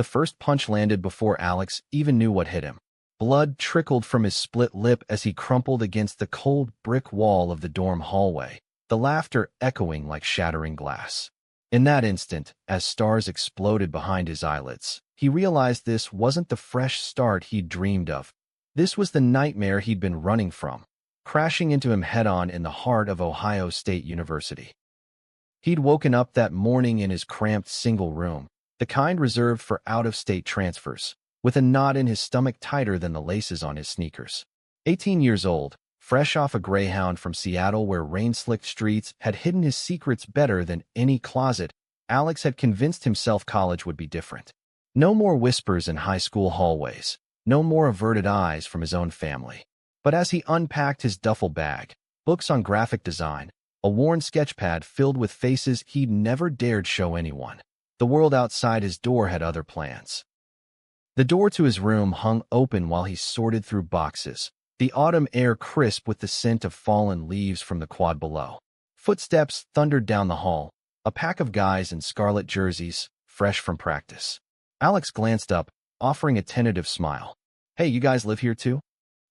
The first punch landed before Alex even knew what hit him. Blood trickled from his split lip as he crumpled against the cold brick wall of the dorm hallway, the laughter echoing like shattering glass. In that instant, as stars exploded behind his eyelids, he realized this wasn't the fresh start he'd dreamed of. This was the nightmare he'd been running from, crashing into him head-on in the heart of Ohio State University. He'd woken up that morning in his cramped single room, the kind reserved for out-of-state transfers, with a knot in his stomach tighter than the laces on his sneakers. 18 years old, fresh off a Greyhound from Seattle where rain-slicked streets had hidden his secrets better than any closet, Alex had convinced himself college would be different. No more whispers in high school hallways, no more averted eyes from his own family. But as he unpacked his duffel bag, books on graphic design, a worn sketchpad filled with faces he'd never dared show anyone, the world outside his door had other plans. The door to his room hung open while he sorted through boxes, the autumn air crisp with the scent of fallen leaves from the quad below. Footsteps thundered down the hall, a pack of guys in scarlet jerseys, fresh from practice. Alex glanced up, offering a tentative smile. "Hey, you guys live here too?"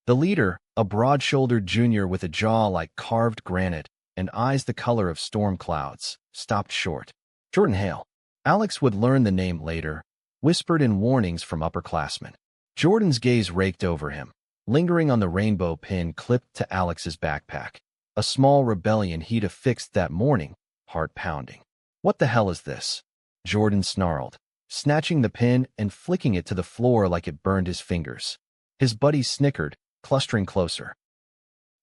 The leader, a broad-shouldered junior with a jaw like carved granite and eyes the color of storm clouds, stopped short. Jordan Hale. Alex would learn the name later, whispered in warnings from upperclassmen. Jordan's gaze raked over him, lingering on the rainbow pin clipped to Alex's backpack. A small rebellion he'd affixed that morning, heart pounding. "What the hell is this?" Jordan snarled, snatching the pin and flicking it to the floor like it burned his fingers. His buddies snickered, clustering closer.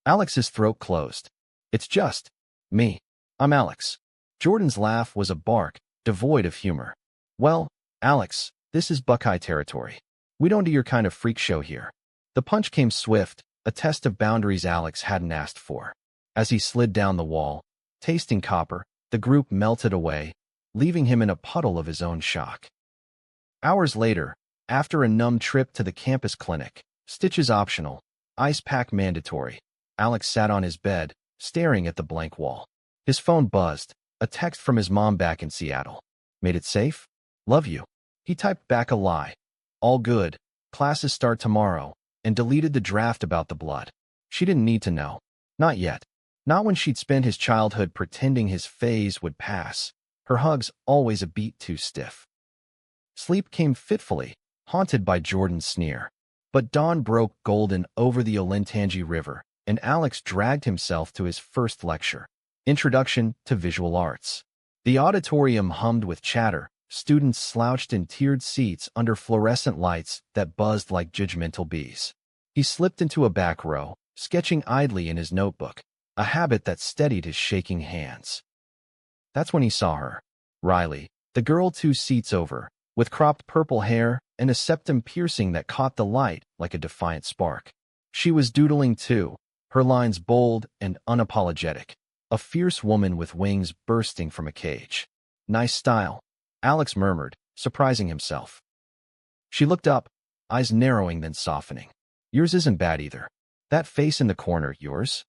Alex's throat closed. "It's just me. I'm Alex." Jordan's laugh was a bark, devoid of humor. "Well, Alex, this is Buckeye territory. We don't do your kind of freak show here." The punch came swift, a test of boundaries Alex hadn't asked for. As he slid down the wall, tasting copper, the group melted away, leaving him in a puddle of his own shock. Hours later, after a numb trip to the campus clinic, stitches optional, ice pack mandatory, Alex sat on his bed, staring at the blank wall. His phone buzzed, a text from his mom back in Seattle. "Made it safe? Love you." He typed back a lie. "All good. Classes start tomorrow," and deleted the draft about the blood. She didn't need to know. Not yet. Not when she'd spent his childhood pretending his phase would pass. Her hugs always a beat too stiff. Sleep came fitfully, haunted by Jordan's sneer. But dawn broke golden over the Olentangy River, and Alex dragged himself to his first lecture, Introduction to Visual Arts. The auditorium hummed with chatter, students slouched in tiered seats under fluorescent lights that buzzed like judgmental bees. He slipped into a back row, sketching idly in his notebook, a habit that steadied his shaking hands. That's when he saw her. Riley, the girl 2 seats over, with cropped purple hair and a septum piercing that caught the light like a defiant spark. She was doodling too, her lines bold and unapologetic, a fierce woman with wings bursting from a cage. "Nice style," Alex murmured, surprising himself. She looked up, eyes narrowing then softening. "Yours isn't bad either. That face in the corner, yours?"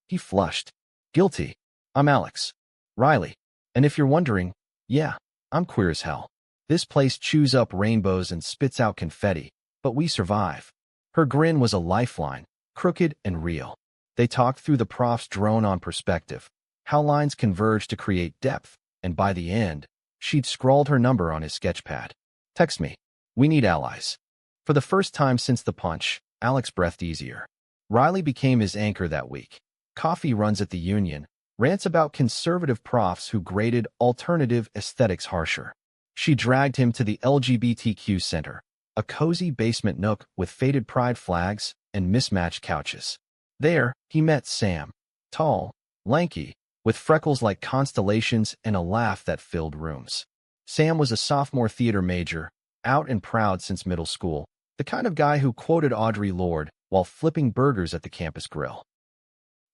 He flushed. "Guilty. I'm Alex. Riley. And if you're wondering, yeah, I'm queer as hell. This place chews up rainbows and spits out confetti, but we survive." Her grin was a lifeline, crooked and real. They talked through the prof's drone on perspective, how lines converge to create depth, and by the end, she'd scrawled her number on his sketchpad. "Text me. We need allies." For the first time since the punch, Alex breathed easier. Riley became his anchor that week. Coffee runs at the union, rants about conservative profs who graded alternative aesthetics harsher. She dragged him to the LGBTQ Center, a cozy basement nook with faded pride flags and mismatched couches. There, he met Sam, tall, lanky, with freckles like constellations and a laugh that filled rooms. Sam was a sophomore theater major, out and proud since middle school, the kind of guy who quoted Audre Lorde while flipping burgers at the campus grill.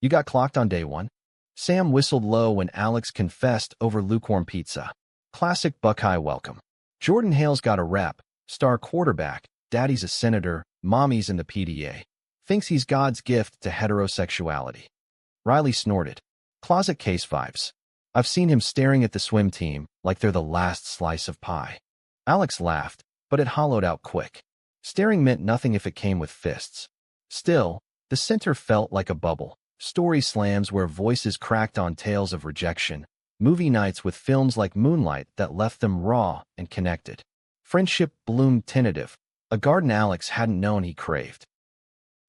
"You got clocked on day one?" Sam whistled low when Alex confessed over lukewarm pizza. Classic Buckeye welcome. Jordan Hale's got a rep, star quarterback, daddy's a senator, mommy's in the PDA. Thinks he's God's gift to heterosexuality. Riley snorted. "Closet case vibes. I've seen him staring at the swim team like they're the last slice of pie." Alex laughed, but it hollowed out quick. Staring meant nothing if it came with fists. Still, the center felt like a bubble. Story slams where voices cracked on tales of rejection. Movie nights with films like Moonlight that left them raw and connected. Friendship bloomed tentative, a garden Alex hadn't known he craved.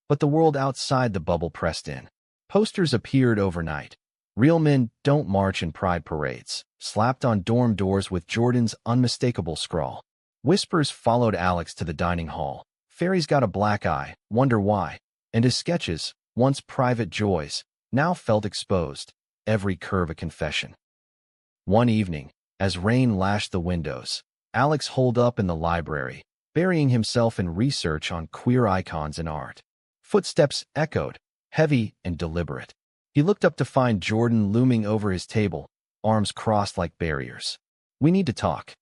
But the world outside the bubble pressed in. Posters appeared overnight. Real men don't march in pride parades, slapped on dorm doors with Jordan's unmistakable scrawl. Whispers followed Alex to the dining hall. Fairy's got a black eye, wonder why. And his sketches, once private joys, now felt exposed, every curve a confession. One evening, as rain lashed the windows, Alex holed up in the library, burying himself in research on queer icons in art. Footsteps echoed, heavy and deliberate. He looked up to find Jordan looming over his table, arms crossed like barriers. "We need to talk."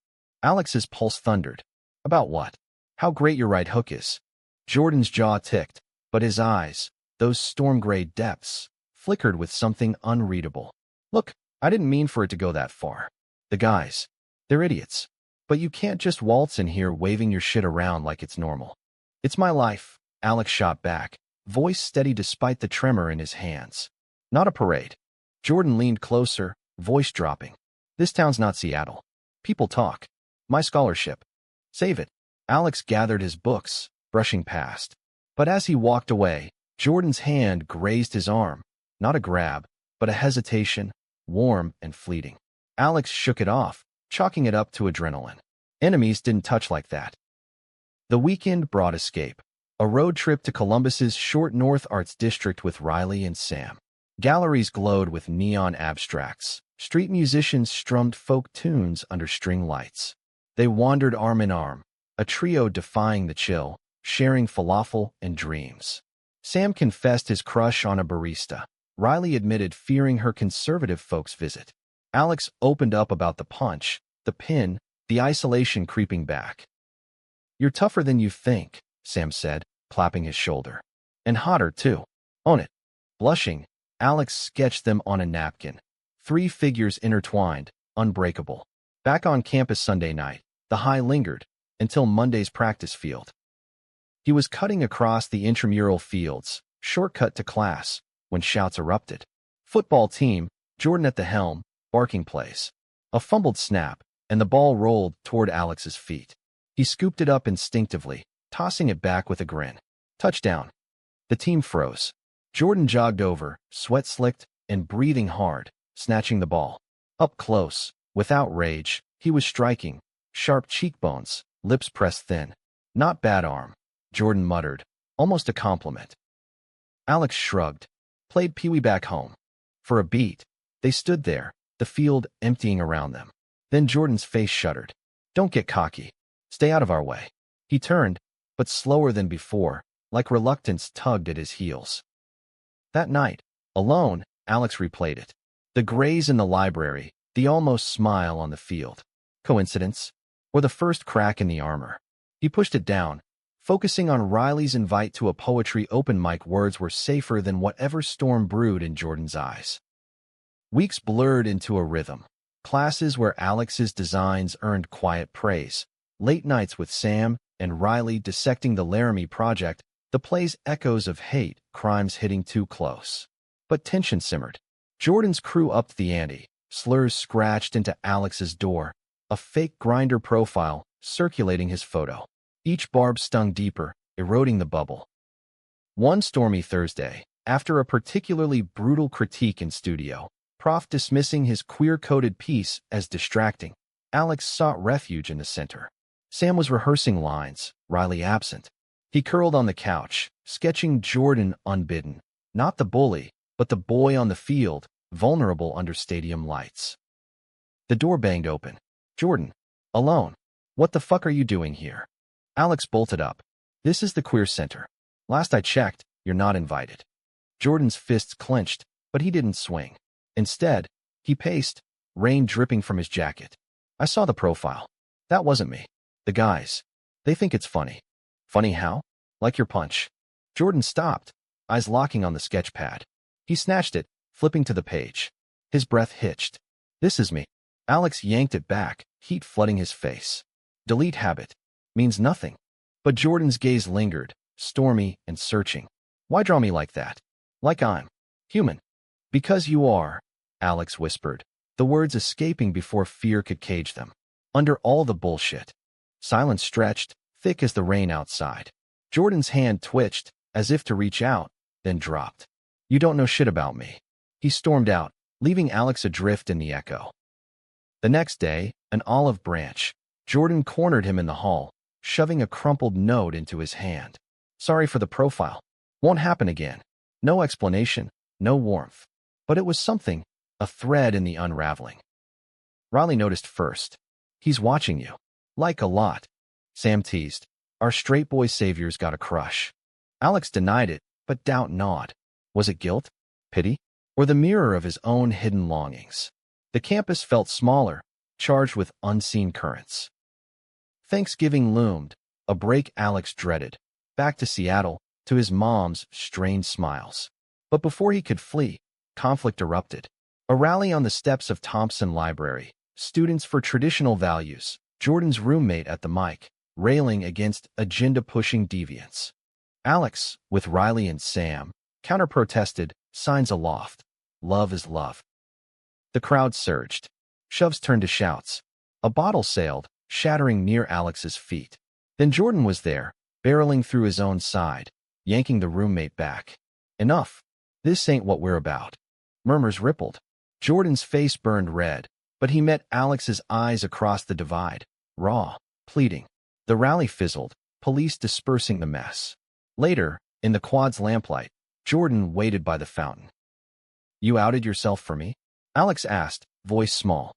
Alex's pulse thundered. "About what?" "How great your right hook is." Jordan's jaw ticked, but his eyes, those storm-gray depths, flickered with something unreadable. "Look, I didn't mean for it to go that far. The guys, they're idiots. But you can't just waltz in here waving your shit around like it's normal." "It's my life," Alex shot back, voice steady despite the tremor in his hands. "Not a parade." Jordan leaned closer, voice dropping. "This town's not Seattle. People talk. My scholarship. Save it." Alex gathered his books, brushing past. But as he walked away, Jordan's hand grazed his arm. Not a grab, but a hesitation, warm and fleeting. Alex shook it off, chalking it up to adrenaline. Enemies didn't touch like that. The weekend brought escape. A road trip to Columbus's short North Arts District with Riley and Sam. Galleries glowed with neon abstracts. Street musicians strummed folk tunes under string lights. They wandered arm in arm, a trio defying the chill, sharing falafel and dreams. Sam confessed his crush on a barista. Riley admitted fearing her conservative folks' visit. Alex opened up about the punch, the pin, the isolation creeping back. "You're tougher than you think," Sam said, clapping his shoulder. "And hotter, too. Own it." Blushing, Alex sketched them on a napkin. 3 figures intertwined, unbreakable. Back on campus Sunday night, the high lingered, until Monday's practice field. He was cutting across the intramural fields, shortcut to class, when shouts erupted. Football team, Jordan at the helm, barking plays. A fumbled snap, and the ball rolled toward Alex's feet. He scooped it up instinctively, tossing it back with a grin. Touchdown. The team froze. Jordan jogged over, sweat slicked, and breathing hard, snatching the ball. Up close, without rage, he was striking. Sharp cheekbones, lips pressed thin. "Not bad arm," Jordan muttered, almost a compliment. Alex shrugged, played Pee-wee back home. For a beat, they stood there, the field emptying around them. Then Jordan's face shuddered. "Don't get cocky. Stay out of our way." He turned, but slower than before, like reluctance tugged at his heels. That night, alone, Alex replayed it. The grays in the library, the almost smile on the field. Coincidence? Or the first crack in the armor? He pushed it down, focusing on Riley's invite to a poetry open mic. Words were safer than whatever storm brewed in Jordan's eyes. Weeks blurred into a rhythm. Classes where Alex's designs earned quiet praise. Late nights with Sam and Riley dissecting the Laramie Project, the play's echoes of hate, crimes hitting too close. But tension simmered. Jordan's crew upped the ante. Slurs scratched into Alex's door. A fake grinder profile circulating his photo. Each barb stung deeper, eroding the bubble. One stormy Thursday, after a particularly brutal critique in studio, Prof dismissing his queer-coded piece as distracting, Alex sought refuge in the center. Sam was rehearsing lines, Riley absent. He curled on the couch, sketching Jordan unbidden. Not the bully, but the boy on the field, vulnerable under stadium lights. The door banged open. "Jordan. Alone. What the fuck are you doing here?" Alex bolted up. "This is the queer center. Last I checked, you're not invited." Jordan's fists clenched, but he didn't swing. Instead, he paced, rain dripping from his jacket. "I saw the profile. That wasn't me. The guys. They think it's funny." "Funny how?" "Like your punch." Jordan stopped, eyes locking on the sketch pad. He snatched it, flipping to the page. His breath hitched. "This is me." Alex yanked it back, heat flooding his face. "Delete habit. means nothing. But Jordan's gaze lingered, stormy and searching. Why draw me like that? Like I'm human. Because you are, Alex whispered, the words escaping before fear could cage them. Under all the bullshit. Silence stretched, thick as the rain outside. Jordan's hand twitched, as if to reach out, then dropped. You don't know shit about me. He stormed out, leaving Alex adrift in the echo. The next day, an olive branch. Jordan cornered him in the hall, shoving a crumpled note into his hand. Sorry for the profile. Won't happen again. No explanation, no warmth. But it was something, a thread in the unraveling. Riley noticed first. He's watching you. Like a lot. Sam teased. Our straight boy savior's got a crush. Alex denied it, but doubt gnawed. Was it guilt? Pity? Or the mirror of his own hidden longings? The campus felt smaller, charged with unseen currents. Thanksgiving loomed, a break Alex dreaded. Back to Seattle, to his mom's strained smiles. But before he could flee, conflict erupted. A rally on the steps of Thompson Library. Students for Traditional Values. Jordan's roommate at the mic, railing against agenda-pushing deviants. Alex, with Riley and Sam, counter-protested, signs aloft. Love is love. The crowd surged. Shoves turned to shouts. A bottle sailed, shattering near Alex's feet. Then Jordan was there, barreling through his own side, yanking the roommate back. Enough. This ain't what we're about. Murmurs rippled. Jordan's face burned red, but he met Alex's eyes across the divide, raw, pleading. The rally fizzled, police dispersing the mess. Later, in the quad's lamplight, Jordan waited by the fountain. You outed yourself for me? Alex asked, voice small.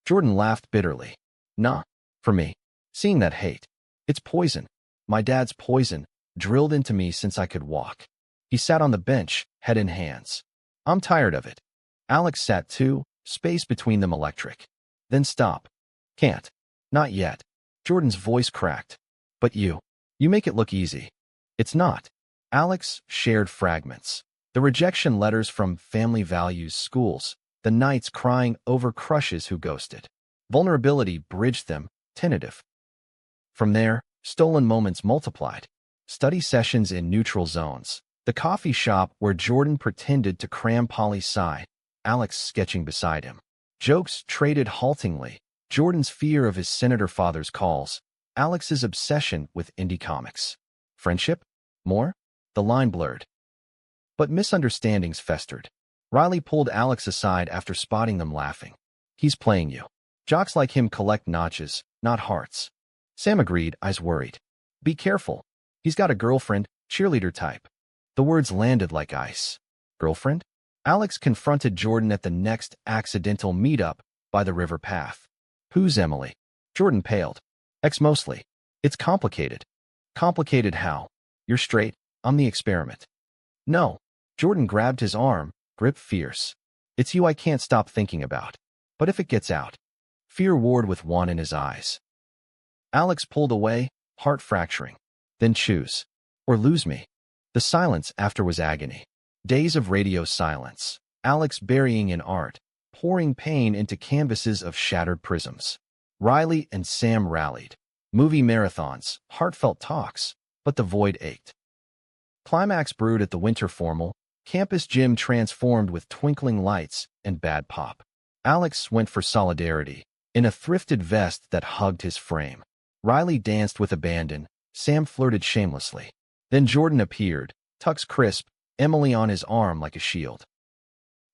Jordan laughed bitterly. Nah, for me. Seeing that hate. It's poison. My dad's poison, drilled into me since I could walk. He sat on the bench, head in hands. I'm tired of it. Alex sat too, space between them electric. Then stop. Can't. Not yet. Jordan's voice cracked. But you make it look easy. It's not. Alex shared fragments. The rejection letters from family values schools, the nights crying over crushes who ghosted. Vulnerability bridged them, tentative. From there, stolen moments multiplied. Study sessions in neutral zones. The coffee shop where Jordan pretended to cram poli-sci, Alex sketching beside him. Jokes traded haltingly. Jordan's fear of his senator father's calls. Alex's obsession with indie comics. Friendship? More? The line blurred. But misunderstandings festered. Riley pulled Alex aside after spotting them laughing. He's playing you. Jocks like him collect notches, not hearts. Sam agreed, eyes worried. Be careful. He's got a girlfriend, cheerleader type. The words landed like ice. Girlfriend? Alex confronted Jordan at the next accidental meetup by the river path. Who's Emily? Jordan paled. Ex mostly. It's complicated. Complicated how? You're straight, I'm the experiment. No. Jordan grabbed his arm, grip fierce. It's you I can't stop thinking about. But if it gets out. Fear warred with one in his eyes. Alex pulled away, heart fracturing. Then choose. Or lose me. The silence after was agony. Days of radio silence. Alex burying in art, pouring pain into canvases of shattered prisms. Riley and Sam rallied. Movie marathons, heartfelt talks, but the void ached. Climax brewed at the winter formal, campus gym transformed with twinkling lights and bad pop. Alex went for solidarity, in a thrifted vest that hugged his frame. Riley danced with abandon, Sam flirted shamelessly. Then Jordan appeared, tux crisp, Emily on his arm like a shield.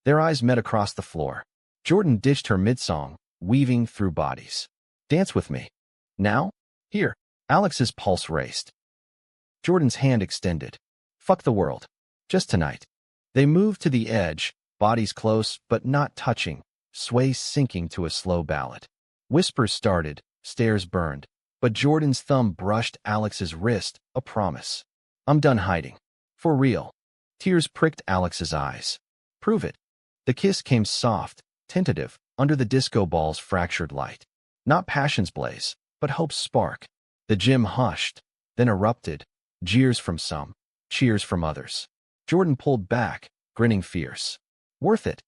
Their eyes met across the floor. Jordan ditched her mid-song, weaving through bodies. Dance with me. Now? Here. Alex's pulse raced. Jordan's hand extended. Fuck the world. Just tonight. They moved to the edge, bodies close but not touching, sway sinking to a slow ballad. Whispers started, stares burned, but Jordan's thumb brushed Alex's wrist, a promise. I'm done hiding. For real. Tears pricked Alex's eyes. Prove it. The kiss came soft, tentative, under the disco ball's fractured light. Not passion's blaze, but hope's spark. The gym hushed, then erupted. Jeers from some, cheers from others. Jordan pulled back, grinning fierce. Worth it.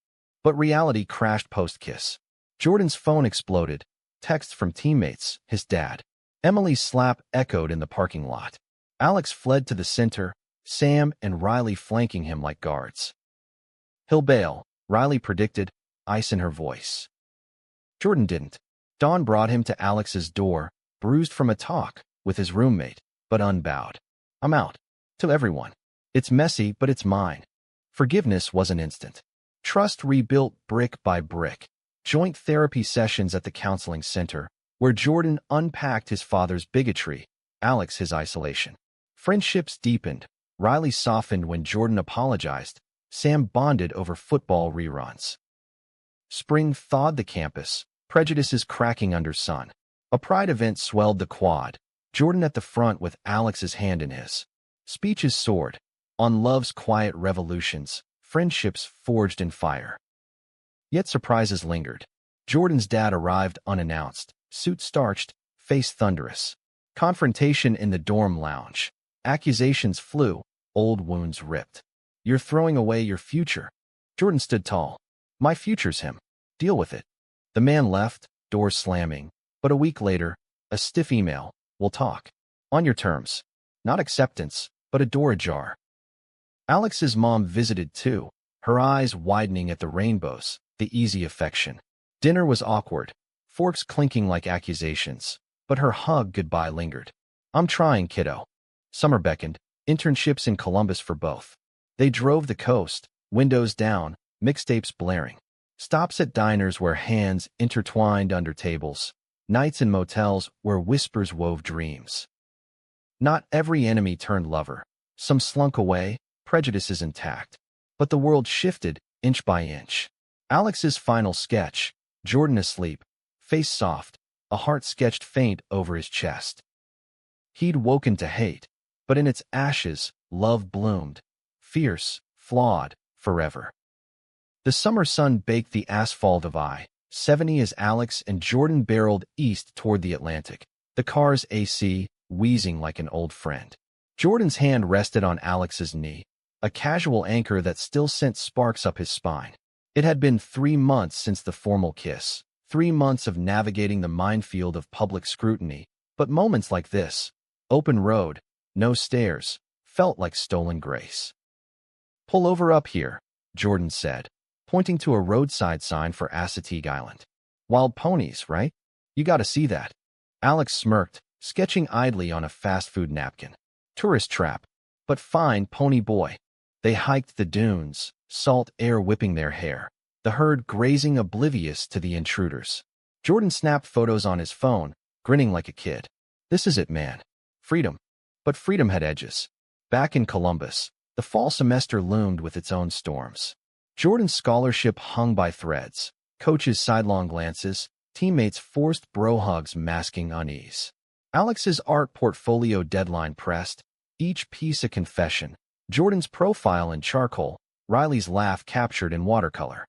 But reality crashed post-kiss. Jordan's phone exploded. Texts from teammates, his dad. Emily's slap echoed in the parking lot. Alex fled to the center, Sam and Riley flanking him like guards. "He'll bail," Riley predicted, ice in her voice. Jordan didn't. Dawn brought him to Alex's door, bruised from a talk with his roommate, but unbowed. "I'm out." To everyone. "It's messy, but it's mine." Forgiveness wasn't instant. Trust rebuilt brick by brick. Joint therapy sessions at the counseling center, where Jordan unpacked his father's bigotry, Alex his isolation. Friendships deepened. Riley softened when Jordan apologized. Sam bonded over football reruns. Spring thawed the campus, prejudices cracking under sun. A pride event swelled the quad, Jordan at the front with Alex's hand in his. Speeches soared. On love's quiet revolutions, friendships forged in fire. Yet surprises lingered. Jordan's dad arrived unannounced, suit starched, face thunderous. Confrontation in the dorm lounge. Accusations flew, old wounds ripped. "You're throwing away your future." Jordan stood tall. "My future's him. Deal with it." The man left, door slamming. But a week later, a stiff email. "We'll talk. On your terms." Not acceptance, but a door ajar. Alex's mom visited too, her eyes widening at the rainbows, the easy affection. Dinner was awkward, forks clinking like accusations, but her hug goodbye lingered. "I'm trying, kiddo." Summer beckoned, internships in Columbus for both. They drove the coast, windows down, mixtapes blaring. Stops at diners where hands intertwined under tables. Nights in motels where whispers wove dreams. Not every enemy turned lover. Some slunk away, prejudices intact. But the world shifted, inch by inch. Alex's final sketch, Jordan asleep, face soft, a heart sketched faint over his chest. He'd woken to hate, but in its ashes, love bloomed. Fierce, flawed, forever. The summer sun baked the asphalt of I-70 as Alex and Jordan barreled east toward the Atlantic, the car's AC wheezing like an old friend. Jordan's hand rested on Alex's knee, a casual anchor that still sent sparks up his spine. It had been 3 months since the formal kiss, 3 months of navigating the minefield of public scrutiny, but moments like this, open road, no stairs, felt like stolen grace. "Pull over up here," Jordan said, pointing to a roadside sign for Assateague Island. "Wild ponies, right? You gotta see that." Alex smirked, sketching idly on a fast food napkin. Tourist trap, but fine pony boy. They hiked the dunes, salt air whipping their hair, the herd grazing oblivious to the intruders. Jordan snapped photos on his phone, grinning like a kid. "This is it, man. Freedom." But freedom had edges. Back in Columbus, the fall semester loomed with its own storms. Jordan's scholarship hung by threads, coaches' sidelong glances, teammates' forced bro hugs masking unease. Alex's art portfolio deadline pressed, each piece a confession, Jordan's profile in charcoal, Riley's laugh captured in watercolor.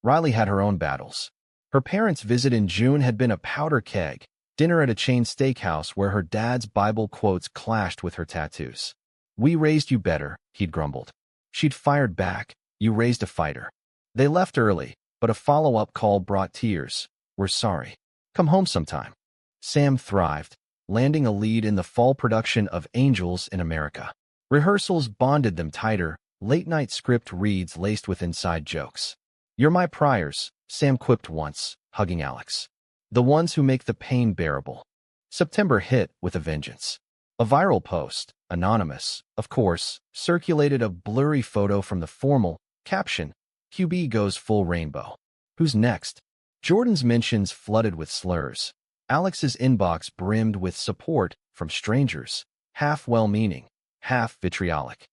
Riley had her own battles. Her parents' visit in June had been a powder keg, dinner at a chain steakhouse where her dad's Bible quotes clashed with her tattoos. "We raised you better," he'd grumbled. She'd fired back, "You raised a fighter." They left early, but a follow-up call brought tears. "We're sorry. Come home sometime." Sam thrived, landing a lead in the fall production of Angels in America. Rehearsals bonded them tighter, late-night script reads laced with inside jokes. "You're my priors," Sam quipped once, hugging Alex. "The ones who make the pain bearable." September hit with a vengeance. A viral post, anonymous, of course, circulated a blurry photo from the formal, caption, "QB goes full rainbow." Who's next? Jordan's mentions flooded with slurs. Alex's inbox brimmed with support from strangers, half well-meaning, half vitriolic.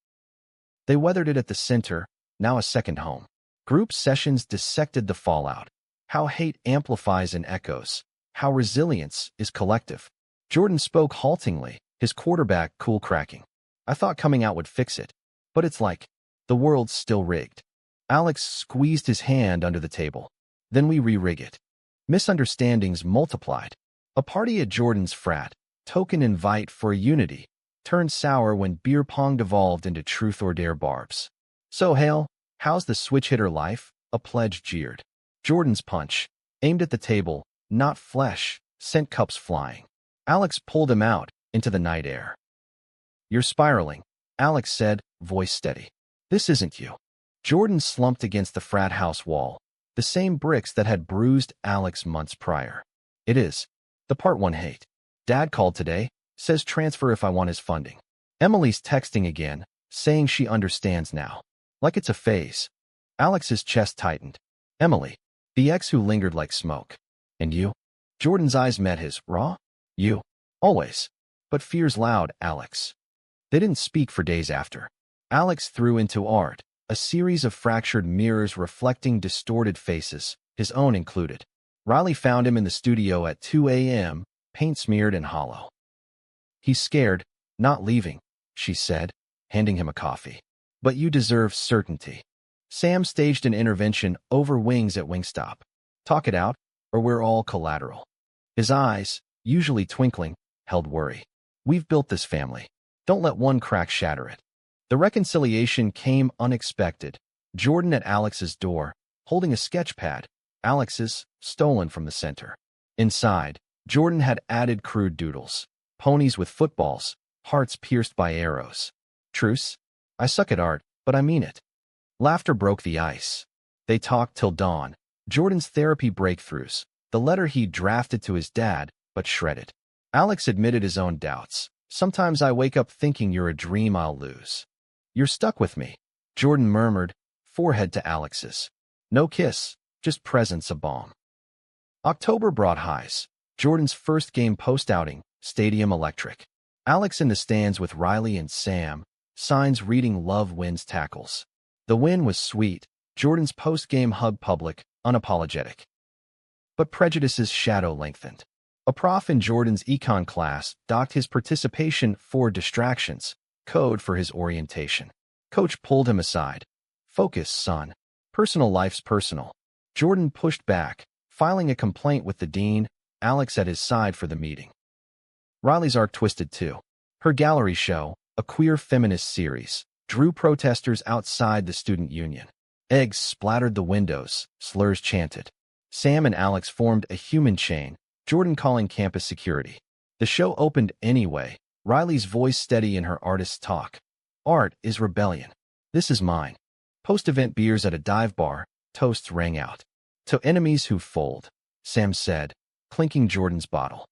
They weathered it at the center, now a second home. Group sessions dissected the fallout, how hate amplifies and echoes, how resilience is collective. Jordan spoke haltingly, his quarterback cool cracking. "I thought coming out would fix it, but it's like, the world's still rigged." Alex squeezed his hand under the table. "Then we re-rig it." Misunderstandings multiplied. A party at Jordan's frat, token invite for unity, turned sour when beer pong devolved into truth or dare barbs. "So, Hale, how's the switch hitter life?" a pledge jeered. Jordan's punch, aimed at the table, not flesh, sent cups flying. Alex pulled him out into the night air. "You're spiraling," Alex said, voice steady. "This isn't you." Jordan slumped against the frat house wall, the same bricks that had bruised Alex months prior. "It is. The part one hate. Dad called today, says transfer if I want his funding." Emily's texting again, saying she understands now. Like it's a phase. Alex's chest tightened. "Emily, the ex who lingered like smoke. And you?" Jordan's eyes met his. "Raw? You. Always. But fear's loud, Alex." They didn't speak for days after. Alex threw into art, a series of fractured mirrors reflecting distorted faces, his own included. Riley found him in the studio at 2 a.m., paint smeared and hollow. "He's scared, not leaving," she said, handing him a coffee. "But you deserve certainty." Sam staged an intervention over wings at Wingstop. "Talk it out, or we're all collateral." His eyes, usually twinkling, held worry. "We've built this family. Don't let one crack shatter it." The reconciliation came unexpected. Jordan at Alex's door, holding a sketch pad, Alex's, stolen from the center. Inside, Jordan had added crude doodles. Ponies with footballs, hearts pierced by arrows. "Truce? I suck at art, but I mean it." Laughter broke the ice. They talked till dawn. Jordan's therapy breakthroughs, the letter he drafted to his dad, but shredded. Alex admitted his own doubts. "Sometimes I wake up thinking you're a dream I'll lose." "You're stuck with me," Jordan murmured, forehead to Alex's. No kiss, just presence a balm. October brought highs. Jordan's first game post-outing, stadium electric. Alex in the stands with Riley and Sam, signs reading "Love wins tackles." The win was sweet. Jordan's post-game hug public, unapologetic. But prejudice's shadow lengthened. A prof in Jordan's econ class docked his participation for distractions, code for his orientation. Coach pulled him aside. "Focus, son. Personal life's personal." Jordan pushed back, filing a complaint with the dean, Alex at his side for the meeting. Riley's arc twisted too. Her gallery show, a queer feminist series, drew protesters outside the student union. Eggs splattered the windows, slurs chanted. Sam and Alex formed a human chain, Jordan calling campus security. The show opened anyway, Riley's voice steady in her artist's talk. "Art is rebellion. This is mine." Post-event beers at a dive bar, toasts rang out. "To enemies who fold," Sam said, clinking Jordan's bottle.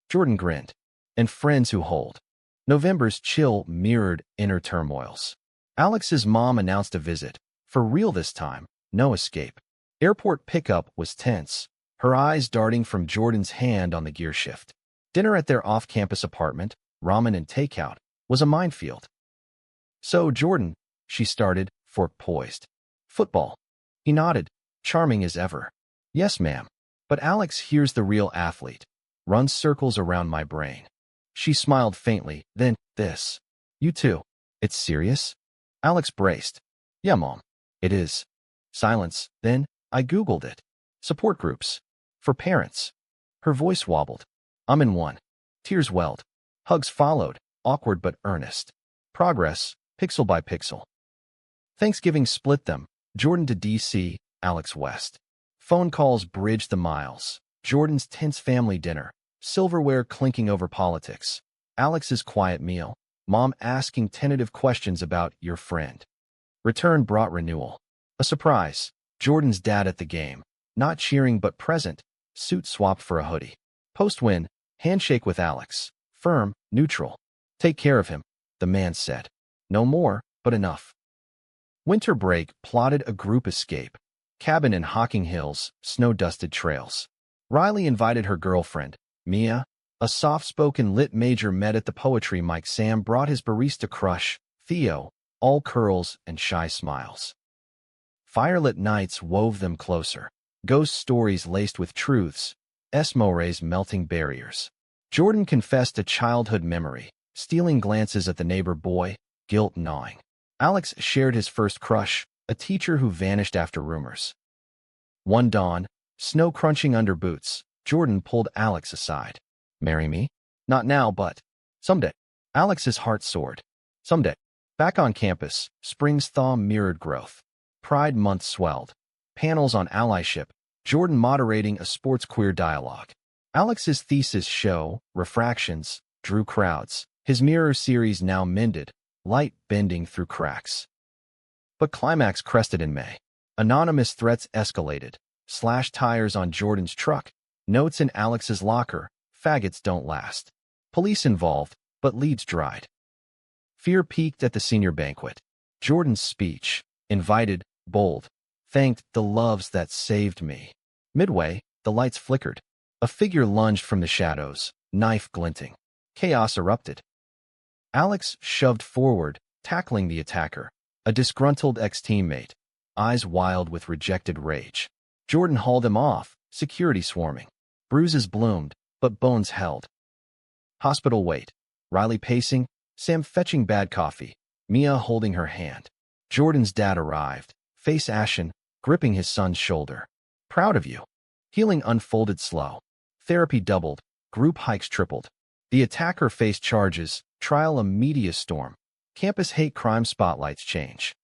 Jordan grinned. "And friends who hold." November's chill mirrored inner turmoils. Alex's mom announced a visit. For real this time, no escape. Airport pickup was tense, her eyes darting from Jordan's hand on the gear shift. Dinner at their off-campus apartment, ramen and takeout, was a minefield. "So, Jordan," she started, fork poised. "Football." He nodded, charming as ever. "Yes, ma'am. But Alex, here's the real athlete. Runs circles around my brain." She smiled faintly, then, "This. You too. It's serious?" Alex braced. "Yeah, Mom. It is." Silence, then, "I Googled it. Support groups. For parents." Her voice wobbled. "I'm in one." Tears welled. Hugs followed, awkward but earnest. Progress, pixel by pixel. Thanksgiving split them, Jordan to D.C., Alex west. Phone calls bridged the miles. Jordan's tense family dinner, silverware clinking over politics. Alex's quiet meal, Mom asking tentative questions about "your friend." Return brought renewal. A surprise, Jordan's dad at the game, not cheering but present, suit swapped for a hoodie. Post-win, handshake with Alex, firm, neutral. "Take care of him," the man said. "No more, but enough." Winter break plotted a group escape. Cabin in Hocking Hills, snow-dusted trails. Riley invited her girlfriend, Mia. A soft-spoken lit major met at the poetry mic. Sam brought his barista crush, Theo, all curls and shy smiles. Firelit nights wove them closer. Ghost stories laced with truths, Esmores melting barriers. Jordan confessed a childhood memory, stealing glances at the neighbor boy, guilt gnawing. Alex shared his first crush, a teacher who vanished after rumors. One dawn, snow crunching under boots, Jordan pulled Alex aside. "Marry me? Not now, but someday." Alex's heart soared. Someday. Back on campus, spring's thaw mirrored growth. Pride Month swelled. Panels on allyship, Jordan moderating a sports queer dialogue. Alex's thesis show, Refractions, drew crowds. His mirror series now mended, light bending through cracks. But climax crested in May. Anonymous threats escalated. Slashed tires on Jordan's truck. Notes in Alex's locker. Faggots don't last. Police involved, but leads dried. Fear peaked at the senior banquet. Jordan's speech, invited, bold, thanked the loves that saved me. Midway, the lights flickered. A figure lunged from the shadows, knife glinting. Chaos erupted. Alex shoved forward, tackling the attacker, a disgruntled ex-teammate, eyes wild with rejected rage. Jordan hauled him off, security swarming. Bruises bloomed, but bones held. Hospital wait. Riley pacing, Sam fetching bad coffee, Mia holding her hand. Jordan's dad arrived, face ashen, gripping his son's shoulder. Proud of you. Healing unfolded slow. Therapy doubled, group hikes tripled. The attacker faced charges, trial a media storm. Campus hate crime spotlights change.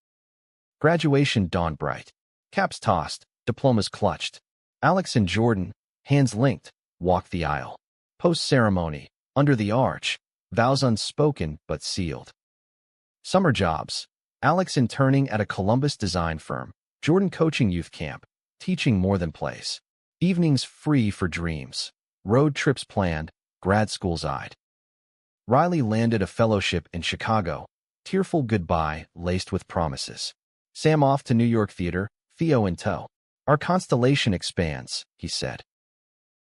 Graduation dawned bright. Caps tossed, diplomas clutched. Alex and Jordan, hands linked, walked the aisle. Post-ceremony, under the arch, vows unspoken but sealed. Summer jobs. Alex interning at a Columbus design firm. Jordan coaching youth camp, teaching more than plays. Evenings free for dreams. Road trips planned, grad schools eyed. Riley landed a fellowship in Chicago. Tearful goodbye laced with promises. Sam off to New York theater, Theo in tow. Our constellation expands, he said.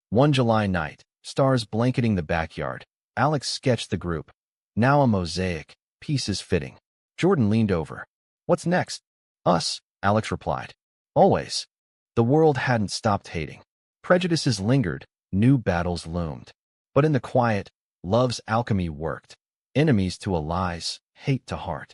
One July night, stars blanketing the backyard. Alex sketched the group. Now a mosaic, pieces fitting. Jordan leaned over. What's next? Us, Alex replied. Always. The world hadn't stopped hating. Prejudices lingered, new battles loomed. But in the quiet, love's alchemy worked. Enemies to allies, hate to heart.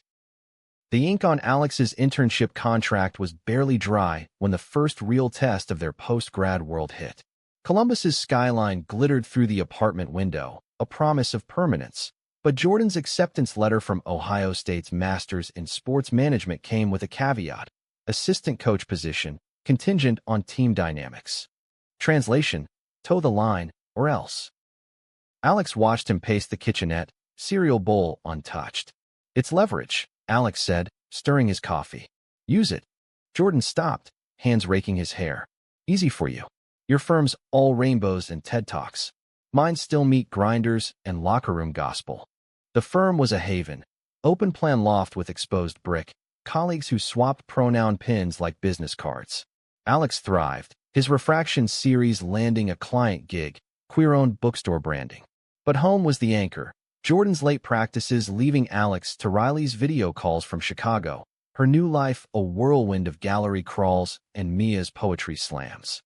The ink on Alex's internship contract was barely dry when the first real test of their post-grad world hit. Columbus's skyline glittered through the apartment window, a promise of permanence. But Jordan's acceptance letter from Ohio State's Masters in Sports Management came with a caveat: assistant coach position, contingent on team dynamics. Translation: toe the line, or else. Alex watched him pace the kitchenette, cereal bowl untouched. It's leverage, Alex said, stirring his coffee. Use it. Jordan stopped, hands raking his hair. Easy for you. Your firm's all rainbows and TED Talks. Mine still meet grinders and locker room gospel. The firm was a haven, open-plan loft with exposed brick, colleagues who swapped pronoun pins like business cards. Alex thrived, his Refraction series landing a client gig, queer-owned bookstore branding. But home was the anchor. Jordan's late practices leaving Alex to Riley's video calls from Chicago, her new life a whirlwind of gallery crawls and Mia's poetry slams.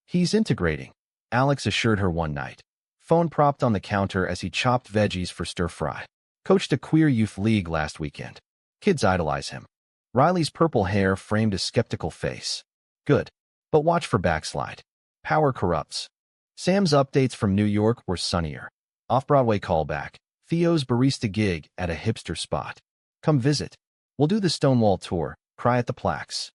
He's integrating, Alex assured her one night. Phone propped on the counter as he chopped veggies for stir-fry. Coached a queer youth league last weekend. Kids idolize him. Riley's purple hair framed a skeptical face. Good. But watch for backslide. Power corrupts. Sam's updates from New York were sunnier. Off-Broadway callback. Theo's barista gig at a hipster spot. Come visit. We'll do the Stonewall tour, cry at the plaques.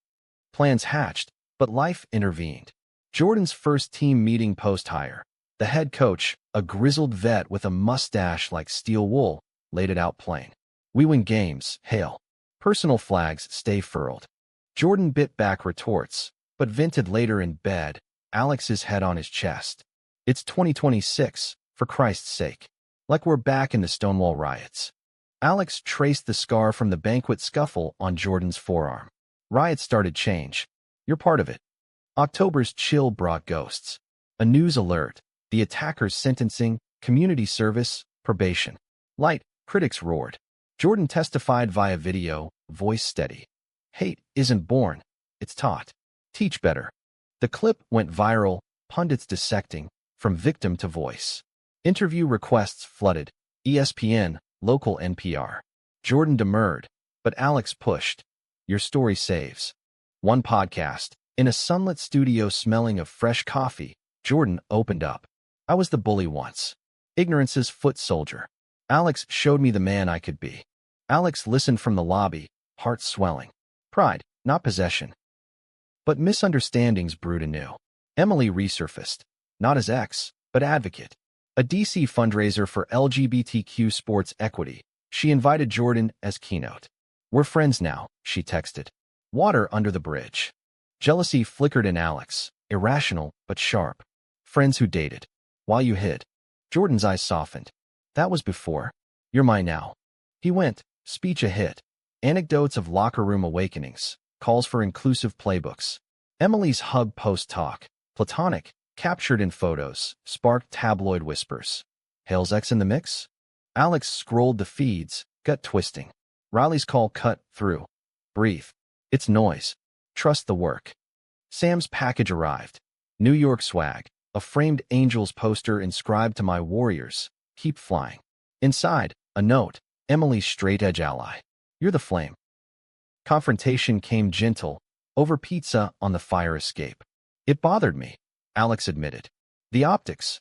Plans hatched, but life intervened. Jordan's first team meeting post-hire. The head coach, a grizzled vet with a mustache like steel wool, laid it out plain. We win games, hail. Personal flags stay furled. Jordan bit back retorts, but vented later in bed, Alex's head on his chest. It's 2026, for Christ's sake. Like we're back in the Stonewall riots. Alex traced the scar from the banquet scuffle on Jordan's forearm. Riots started change. You're part of it. October's chill brought ghosts. A news alert. The attacker's sentencing, community service, probation. Light, critics roared. Jordan testified via video, voice steady. Hate isn't born, it's taught. Teach better. The clip went viral, pundits dissecting, from victim to voice. Interview requests flooded. ESPN, local NPR. Jordan demurred, but Alex pushed. Your story saves. One podcast. In a sunlit studio smelling of fresh coffee, Jordan opened up. I was the bully once. Ignorance's foot soldier. Alex showed me the man I could be. Alex listened from the lobby, heart swelling. Pride, not possession. But misunderstandings brewed anew. Emily resurfaced. not as ex, but advocate. A DC fundraiser for LGBTQ sports equity. She invited Jordan as keynote. We're friends now, she texted. Water under the bridge. Jealousy flickered in Alex, irrational but sharp. Friends who dated. While you hid. Jordan's eyes softened. That was before. You're mine now. He went, speech a hit. Anecdotes of locker room awakenings, calls for inclusive playbooks. Emily's hug post-talk, platonic, captured in photos, sparked tabloid whispers. Hale's ex in the mix? Alex scrolled the feeds, gut twisting. Riley's call cut through. Breathe. It's noise. Trust the work. Sam's package arrived. New York swag. A framed Angels poster inscribed to my warriors. Keep flying. Inside, a note. Emily's straight-edge ally. You're the flame. Confrontation came gentle, over pizza on the fire escape. It bothered me, Alex admitted. The optics.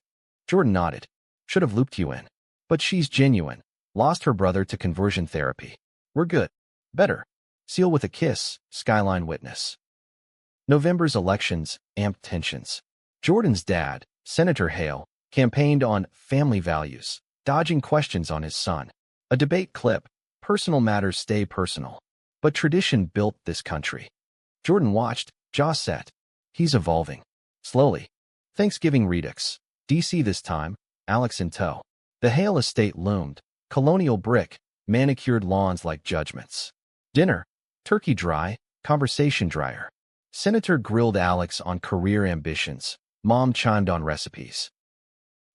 Jordan nodded. Should have looped you in. But she's genuine. Lost her brother to conversion therapy. We're good. Better. Seal with a kiss, Skyline witness. November's elections amped tensions. Jordan's dad, Senator Hale, campaigned on family values, dodging questions on his son. A debate clip, personal matters stay personal. But tradition built this country. Jordan watched, jaw set. He's evolving. Slowly. Thanksgiving redux. DC this time, Alex in tow. The Hale estate loomed. Colonial brick, manicured lawns like judgments. Dinner. Turkey dry, conversation drier. Senator grilled Alex on career ambitions. Mom chimed on recipes.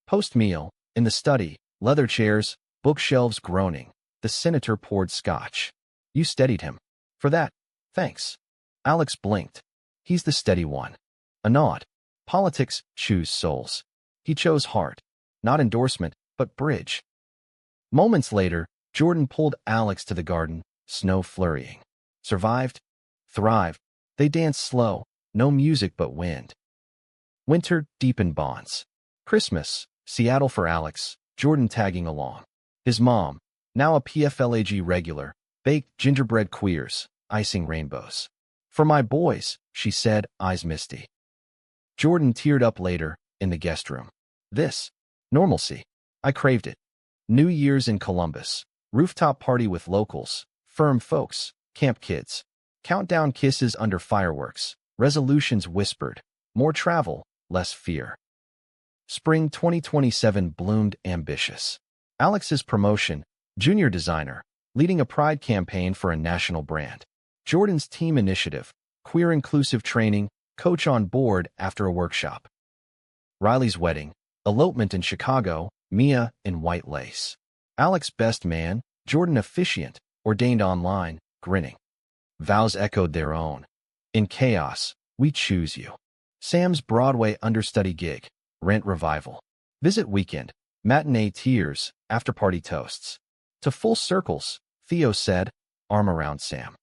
Post-meal, in the study, leather chairs, bookshelves groaning, the senator poured scotch. You steadied him. For that, thanks. Alex blinked. He's the steady one. A nod. Politics choose souls. He chose heart. Not endorsement, but bridge. Moments later, Jordan pulled Alex to the garden, snow flurrying. Survived? Thrived. They danced slow, no music but wind. Winter deepened bonds. Christmas, Seattle for Alex, Jordan tagging along. His mom, now a PFLAG regular, baked gingerbread queers, icing rainbows. For my boys, she said, eyes misty. Jordan teared up later, in the guest room. This. Normalcy. I craved it. New Year's in Columbus. Rooftop party with locals. Firm folks. Camp kids. Countdown kisses under fireworks. Resolutions whispered. More travel, less fear. Spring 2027 bloomed ambitious. Alex's promotion, junior designer, leading a pride campaign for a national brand. Jordan's team initiative, queer inclusive training, coach on board after a workshop. Riley's wedding, elopement in Chicago, Mia in white lace. Alex best man, Jordan officiant, ordained online, grinning. Vows echoed their own. In chaos, we choose you. Sam's Broadway understudy gig, rent revival. Visit weekend, matinee tears, after-party toasts. To full circles, Theo said, arm around Sam.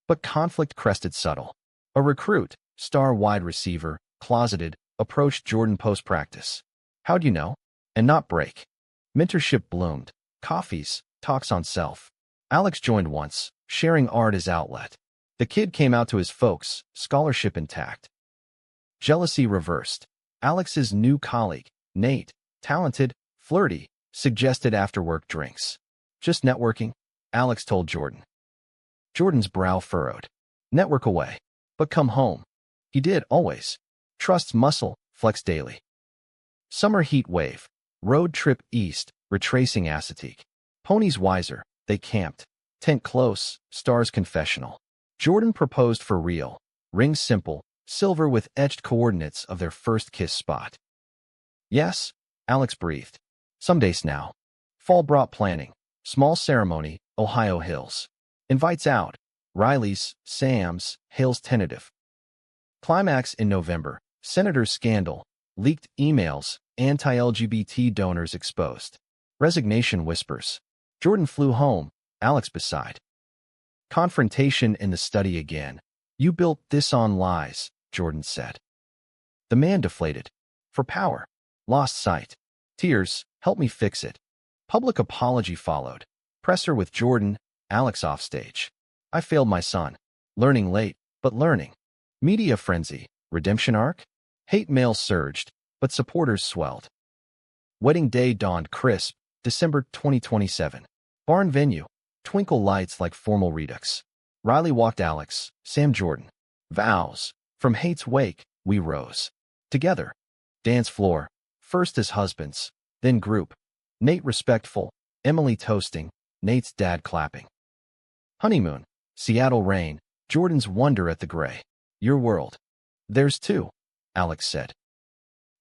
But conflict crested subtle. A recruit, star wide receiver, closeted, approached Jordan post-practice. How'd you know? And not break. Mentorship bloomed. Coffees, talks on self. Alex joined once, sharing art as outlet. The kid came out to his folks, scholarship intact. Jealousy reversed. Alex's new colleague, Nate, talented, flirty, suggested after-work drinks. Just networking, Alex told Jordan. Jordan's brow furrowed. Network away. But come home. He did, always. Trusts muscle, flex daily. Summer heat wave. Road trip east, retracing Assateague. Ponies wiser, they camped. Tent close, stars confessional. Jordan proposed for real. Ring simple, silver with etched coordinates of their first kiss spot. Yes, Alex breathed. Some days now. Fall brought planning. Small ceremony, Ohio Hills. Invites out. Riley's, Sam's, Hale's tentative. Climax in November. Senator's scandal. Leaked emails. Anti-LGBT donors exposed. Resignation whispers. Jordan flew home. Alex beside. Confrontation in the study again. You built this on lies, Jordan said. The man deflated. For power. Lost sight. Tears, help me fix it. Public apology followed. Presser with Jordan, Alex offstage. I failed my son. Learning late, but learning. Media frenzy. Redemption arc? Hate mail surged. but supporters swelled. Wedding day dawned crisp, December 2027. Barn venue, twinkle lights like formal redux. Riley walked Alex, Sam Jordan. Vows. From hate's wake, we rose. Together. Dance floor, first as husbands, then group. Nate respectful, Emily toasting, Nate's dad clapping. Honeymoon, Seattle rain, Jordan's wonder at the gray. Your world. There's two, Alex said.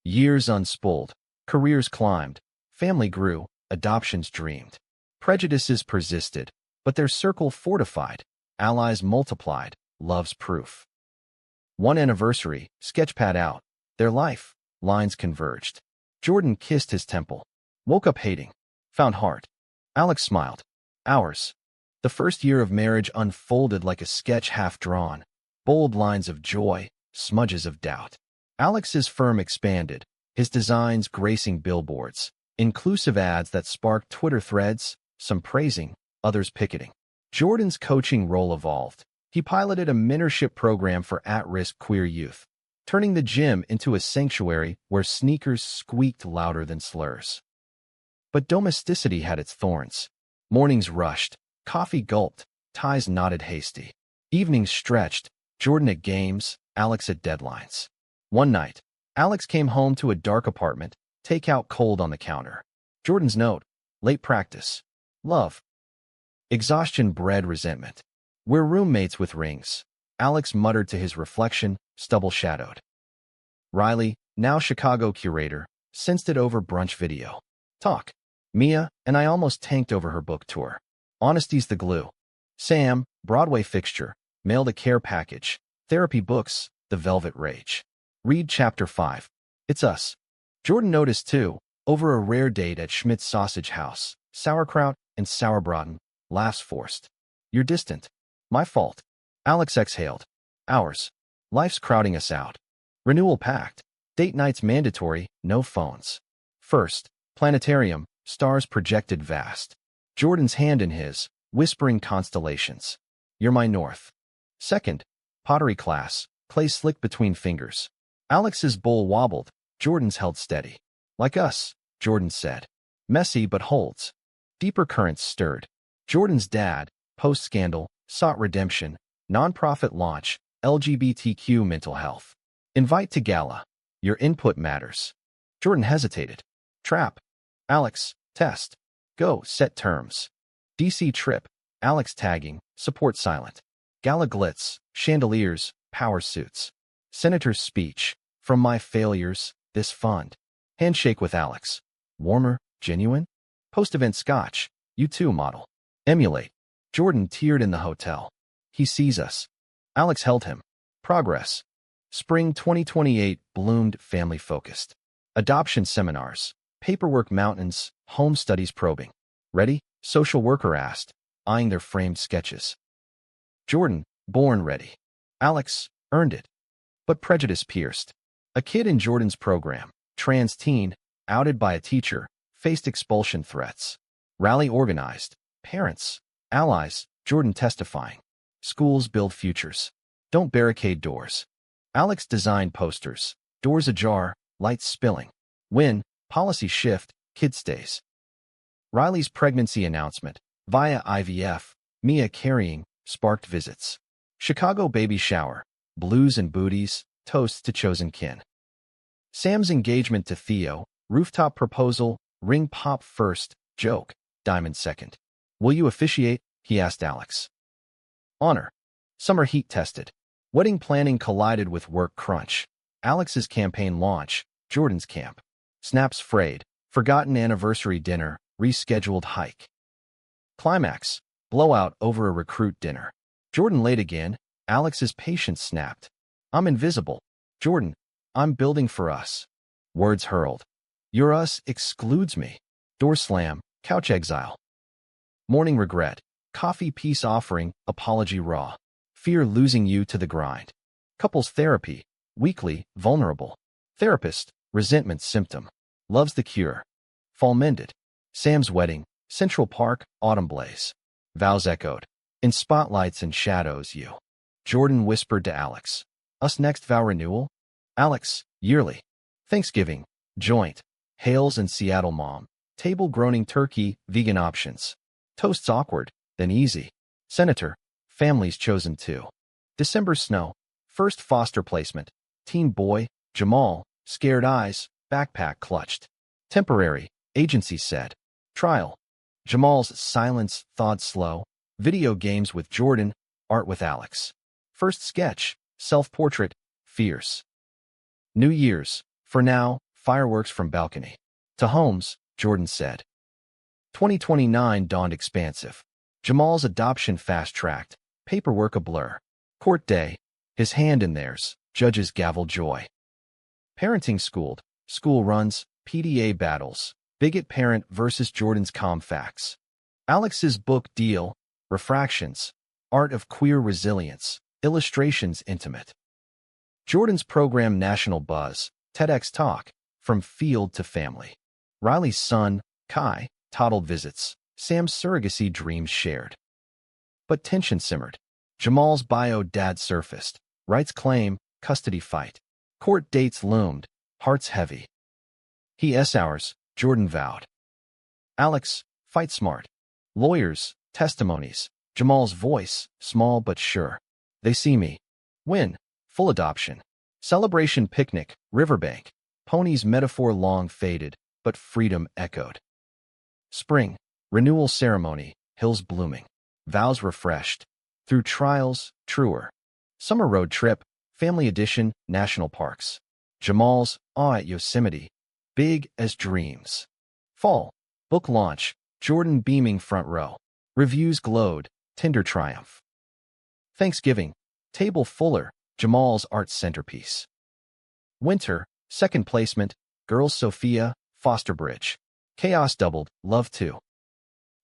Years unspooled, careers climbed, family grew, adoptions dreamed. Prejudices persisted, but their circle fortified, allies multiplied, love's proof. One anniversary, sketchpad out, their life, lines converged. Jordan kissed his temple, woke up hating, found heart. Alex smiled. Ours. The first year of marriage unfolded like a sketch half drawn, bold lines of joy, smudges of doubt. Alex's firm expanded, his designs gracing billboards, inclusive ads that sparked Twitter threads, some praising, others picketing. Jordan's coaching role evolved. He piloted a mentorship program for at-risk queer youth, turning the gym into a sanctuary where sneakers squeaked louder than slurs. But domesticity had its thorns. Mornings rushed, coffee gulped, ties knotted hasty. Evenings stretched, Jordan at games, Alex at deadlines. One night, Alex came home to a dark apartment, takeout cold on the counter. Jordan's note, late practice. Love. Exhaustion bred resentment. We're roommates with rings, Alex muttered to his reflection, stubble shadowed. Riley, now Chicago curator, sensed it over brunch video. Talk. Mia and I almost tanked over her book tour. Honesty's the glue. Sam, Broadway fixture, mailed a care package. Therapy books, The Velvet Rage. Read Chapter 5. It's us. Jordan noticed too, over a rare date at Schmidt's Sausage House, sauerkraut and sauerbraten, laughs forced. You're distant. My fault. Alex exhaled. Ours. Life's crowding us out. Renewal pact. Date nights mandatory, no phones. First, planetarium, stars projected vast. Jordan's hand in his, whispering constellations. You're my north. Second, pottery class, clay slick between fingers. Alex's bowl wobbled, Jordan's held steady. Like us, Jordan said. Messy but holds. Deeper currents stirred. Jordan's dad, post-scandal, sought redemption, nonprofit launch, LGBTQ mental health. Invite to gala. Your input matters. Jordan hesitated. Trap. Alex, test. Go, set terms. DC trip. Alex tagging, support silent. Gala glitz, chandeliers, power suits. Senator's speech. From my failures, this fund. Handshake with Alex. Warmer, genuine? Post-event scotch. You too, model. Emulate. Jordan teared in the hotel. He sees us. Alex held him. Progress. Spring 2028 bloomed family-focused. Adoption seminars. Paperwork mountains. Home studies probing. Ready? Social worker asked, eyeing their framed sketches. Jordan, born ready. Alex, earned it. But prejudice pierced. A kid in Jordan's program, trans teen, outed by a teacher, faced expulsion threats. Rally organized. Parents. Allies, Jordan testifying. Schools build futures. Don't barricade doors. Alex designed posters. Doors ajar, lights spilling. Win, policy shift, kid stays. Riley's pregnancy announcement, via IVF, Mia carrying, sparked visits. Chicago baby shower, blues and booties, toasts to chosen kin. Sam's engagement to Theo, rooftop proposal, ring pop first, joke, diamond second. Will you officiate? He asked Alex. Honor. Summer heat tested. Wedding planning collided with work crunch. Alex's campaign launch, Jordan's camp. Snaps frayed. Forgotten anniversary dinner, rescheduled hike. Climax. Blowout over a recruit dinner. Jordan late again. Alex's patience snapped. I'm invisible. Jordan, I'm building for us. Words hurled. Your us excludes me. Door slam, couch exile. Morning regret. Coffee peace offering, apology raw. Fear losing you to the grind. Couples therapy. Weekly, vulnerable. Therapist, resentment symptom. Love's the cure. Fall mended. Sam's wedding. Central Park, autumn blaze. Vows echoed. In spotlights and shadows you. Jordan whispered to Alex. Us next vow renewal? Alex, yearly. Thanksgiving, Joint. Hales and Seattle mom. Table groaning turkey, vegan options. Toasts awkward, then easy. Senator. Families chosen too. December snow. First foster placement. Teen boy, Jamal, scared eyes, backpack clutched. Temporary, agency said. Trial. Jamal's silence thawed slow. Video games with Jordan, art with Alex. First sketch, self-portrait, fierce. New Year's. For now, fireworks from balcony. To homes, Jordan said. 2029 dawned expansive. Jamal's adoption fast-tracked, paperwork a blur. Court day, his hand in theirs, judges gavel joy. Parenting schooled, school runs, PDA battles, bigot parent versus Jordan's calm facts. Alex's book deal, refractions, art of queer resilience, illustrations intimate. Jordan's program national buzz, TEDx talk, from field to family. Riley's son, Kai, toddled visits, Sam's surrogacy dreams shared. But tension simmered. Jamal's bio dad surfaced, rights claim, custody fight. Court dates loomed, hearts heavy. He ours, Jordan vowed. Alex, fight smart. Lawyers, testimonies, Jamal's voice, small but sure. They see me. Win, full adoption. Celebration picnic, riverbank. Ponies metaphor long faded, but freedom echoed. Spring, renewal ceremony, hills blooming. Vows refreshed. Through trials, truer. Summer road trip, family edition, national parks. Jamal's awe at Yosemite, big as dreams. Fall, book launch, Jordan beaming front row. Reviews glowed, tender triumph. Thanksgiving, table fuller, Jamal's art centerpiece. Winter, second placement, girls Sophia, Foster Bridge. Chaos doubled, love too.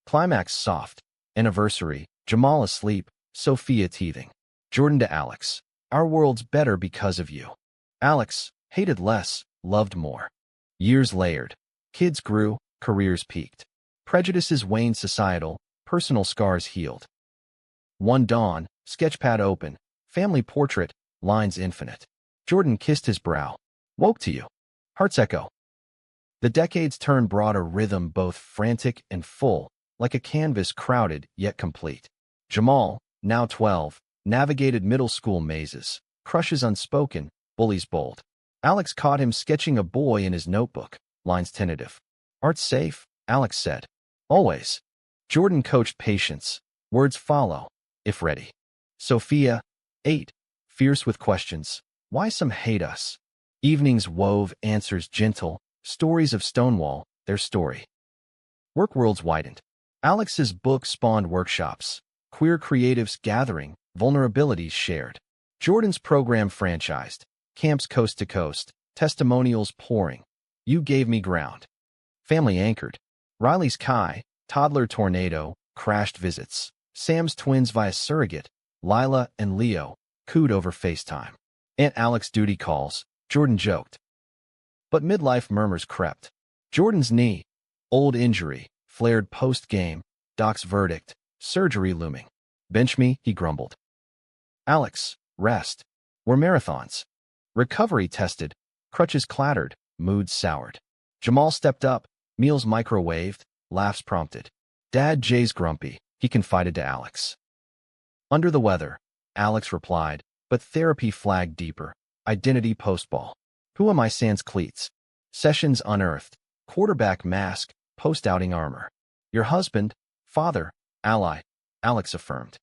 Climax soft, anniversary, Jamal asleep, Sophia teething. Jordan to Alex, our world's better because of you. Alex, hated less, loved more. Years layered. Kids grew, careers peaked. Prejudices waned societal, personal scars healed. One dawn, sketchpad open, family portrait, lines infinite. Jordan kissed his brow. Woke to you. Hearts echo. The decades turned broad a rhythm both frantic and full, like a canvas crowded yet complete. Jamal, now 12, navigated middle school mazes, crushes unspoken, bullies bold. Alex caught him sketching a boy in his notebook, lines tentative. Art safe, Alex said. Always. Jordan coached patience. Words follow, if ready. Sophia, 8, fierce with questions. Why some hate us? Evenings wove answers gentle, stories of Stonewall, their story. Work worlds widened. Alex's book spawned workshops, queer creatives gathering, vulnerabilities shared. Jordan's program franchised, camps coast to coast, testimonials pouring. You gave me ground. Family anchored. Riley's Kai, toddler tornado, crashed visits. Sam's twins via surrogate, Lila and Leo, cooed over FaceTime. Aunt Alex duty calls, Jordan joked. But midlife murmurs crept. Jordan's knee, old injury, flared post-game, doc's verdict, surgery looming. Bench me, he grumbled. Alex, rest. We're marathons. Recovery tested, crutches clattered, moods soured. Jamal stepped up, meals microwaved, laughs prompted. Dad Jay's grumpy, he confided to Alex. Under the weather, Alex replied, but therapy flagged deeper. Identity postball. Who am I sans cleats? Sessions unearthed. Quarterback mask, post-outing armor. Your husband, father, ally, Alex affirmed.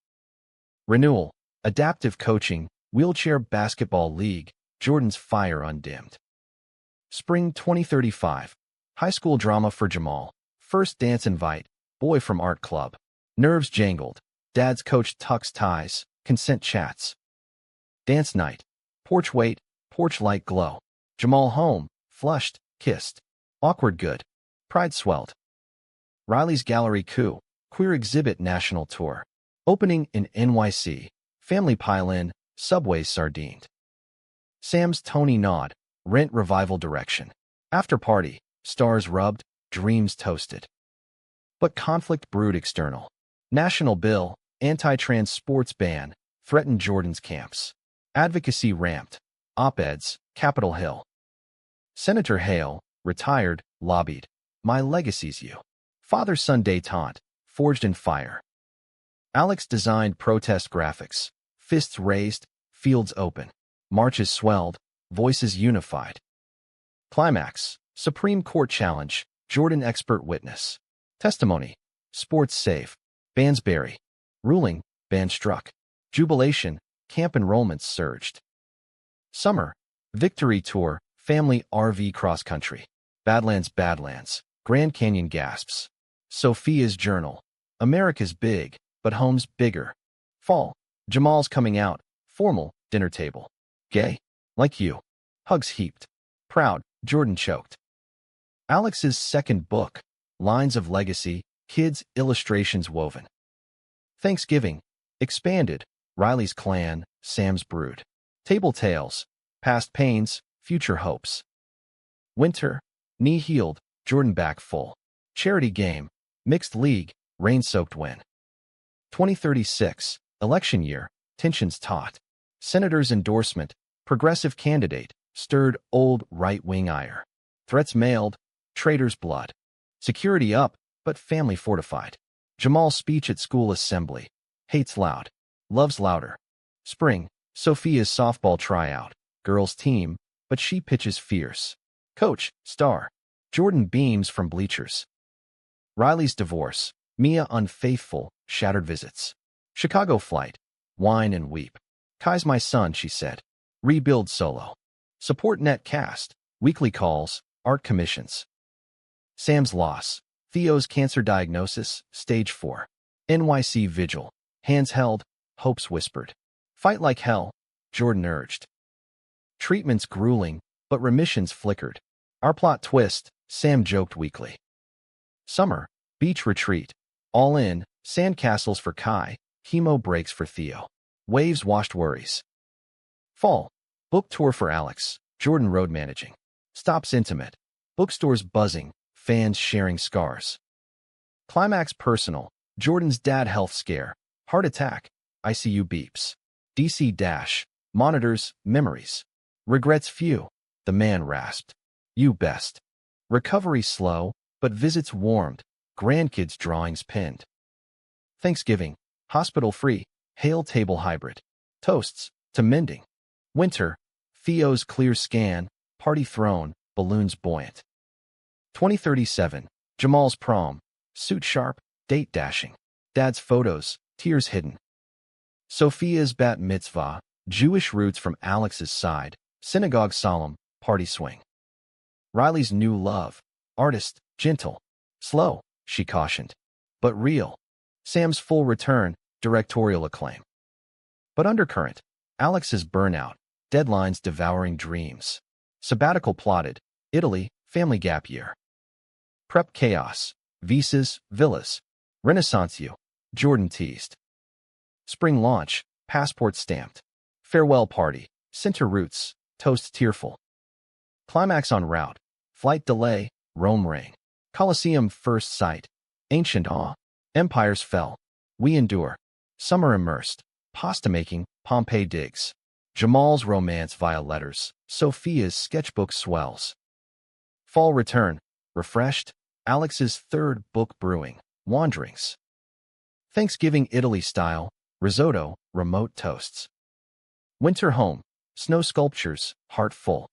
Renewal, adaptive coaching, wheelchair basketball league, Jordan's fire undimmed. Spring 2035. High school drama for Jamal. First dance invite, boy from art club. Nerves jangled. Dad's coach tucks ties, consent chats. Dance night. Porch wait, porch light glow. Jamal home, flushed, kissed. Awkward good. Pride swelled. Riley's gallery coup, queer exhibit national tour. Opening in NYC. Family pile in, subways sardined. Sam's Tony nod, rent revival direction. After party, stars rubbed, dreams toasted. But conflict brewed external. National bill, anti-trans sports ban, threatened Jordan's camps. Advocacy ramped. Op-eds, Capitol Hill. Senator Hale, retired, lobbied. My legacy's you. Father-son détente, forged in fire. Alex designed protest graphics. Fists raised, fields open. Marches swelled, voices unified. Climax, Supreme Court challenge, Jordan expert witness. Testimony, sports safe, bans bury. Ruling, ban struck. Jubilation, camp enrollments surged. Summer, victory tour, family RV cross-country. Badlands, Grand Canyon gasps. Sophia's journal, America's big, but home's bigger. Fall, Jamal's coming out, formal, dinner table. Gay, like you. Hugs heaped. Proud, Jordan choked. Alex's second book, Lines of Legacy, kids' illustrations woven. Thanksgiving, expanded, Riley's clan, Sam's brood. Table tales, past pains, future hopes. Winter, knee healed, Jordan back full. Charity game, mixed league, rain-soaked win. 2036, election year, tensions taut. Senator's endorsement, progressive candidate, stirred old right-wing ire. Threats mailed, traitor's blood. Security up, but family fortified. Jamal's speech at school assembly. Hates loud, loves louder. Spring, Sophia's softball tryout. Girls team, but she pitches fierce. Coach, star. Jordan beams from bleachers. Riley's divorce. Mia unfaithful, shattered visits. Chicago flight. Whine and weep. Kai's my son, she said. Rebuild solo. Support net cast. Weekly calls. Art commissions. Sam's loss. Theo's cancer diagnosis, stage 4. NYC vigil. Hands held, hopes whispered. Fight like hell, Jordan urged. Treatments grueling, but remissions flickered. Our plot twist, Sam joked weakly. Summer, beach retreat. All in, sandcastles for Kai, chemo breaks for Theo. Waves washed worries. Fall, book tour for Alex, Jordan road managing. Stops intimate. Bookstores buzzing, fans sharing scars. Climax personal, Jordan's dad health scare. Heart attack, ICU beeps. DC dash, monitors, memories. Regrets few, the man rasped. You best. Recovery slow, but visits warmed, grandkids' drawings pinned. Thanksgiving, hospital free, hail table hybrid. Toasts, to mending. Winter, Theo's clear scan, party thrown, balloons buoyant. 2037, Jamal's prom, suit sharp, date dashing. Dad's photos, tears hidden. Sophia's bat mitzvah, Jewish roots from Alex's side, synagogue solemn, party swing. Riley's new love, artist, gentle, slow, she cautioned, but real. Sam's full return, directorial acclaim. But undercurrent, Alex's burnout, deadlines devouring dreams. Sabbatical plotted, Italy, family gap year. Prep chaos, visas, villas. Renaissance you, Jordan teased. Spring launch, passport stamped. Farewell party, center roots, toast tearful. Climax en route, flight delay, Rome rain. Colosseum first sight, ancient awe. Empires fell, we endure. Summer immersed, pasta making, Pompeii digs. Jamal's romance via letters, Sophia's sketchbook swells. Fall return, refreshed, Alex's third book brewing, Wanderings. Thanksgiving Italy style, risotto, remote toasts. Winter home, snow sculptures, heart full.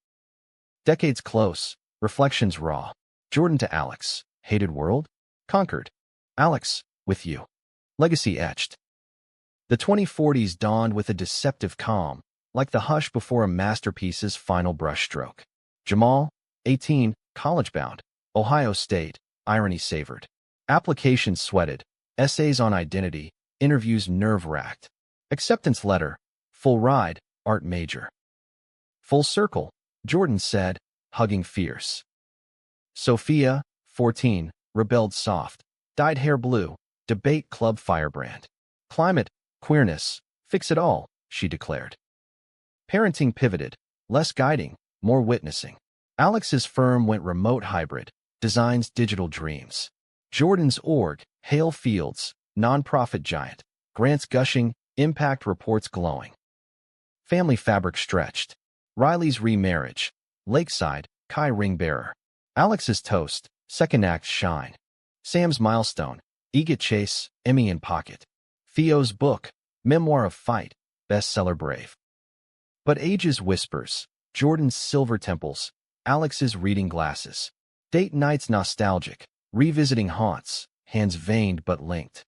Decades close, reflections raw. Jordan to Alex, hated world? Conquered. Alex, with you. Legacy etched. The 2040s dawned with a deceptive calm, like the hush before a masterpiece's final brushstroke. Jamal, 18, college-bound. Ohio State, irony savored. Applications sweated. Essays on identity, interviews nerve-wracked. Acceptance letter, full ride, art major. Full circle, Jordan said, hugging fierce. Sophia, 14, rebelled soft. Dyed hair blue, debate club firebrand. Climate, queerness, fix it all, she declared. Parenting pivoted, less guiding, more witnessing. Alex's firm went remote hybrid, designs digital dreams. Jordan's org, Hale Fields, nonprofit giant. Grants gushing, impact reports glowing. Family fabric stretched. Riley's remarriage. Lakeside, Kai ring bearer. Alex's toast, second act shine. Sam's milestone, egot chase, Emmy in pocket. Theo's book, memoir of fight, bestseller brave. But age's whispers, Jordan's silver temples, Alex's reading glasses. Date nights nostalgic, revisiting haunts, hands veined but linked.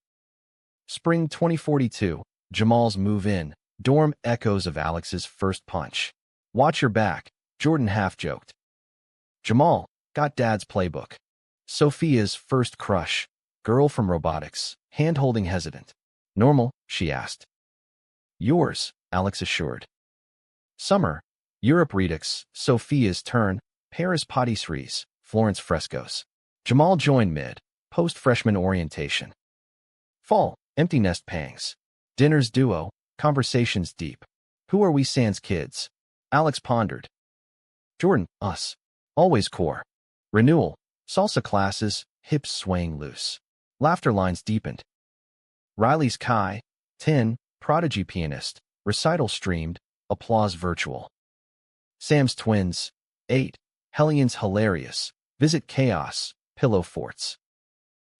Spring 2042, Jamal's move in, dorm echoes of Alex's first punch. Watch your back, Jordan half-joked. Jamal, got dad's playbook. Sophia's first crush, girl from robotics, hand-holding hesitant. Normal, she asked. Yours, Alex assured. Summer, Europe Redux, Sophia's turn, Paris patisseries, Florence frescoes. Jamal joined mid, post-freshman orientation. Fall, empty nest pangs. Dinners duo, conversations deep. Who are we sans kids? Alex pondered. Jordan, us. Always core. Renewal, salsa classes, hips swaying loose. Laughter lines deepened. Riley's Kai, 10, prodigy pianist, recital streamed, applause virtual. Sam's twins, 8, Hellions hilarious, visit chaos, pillow forts.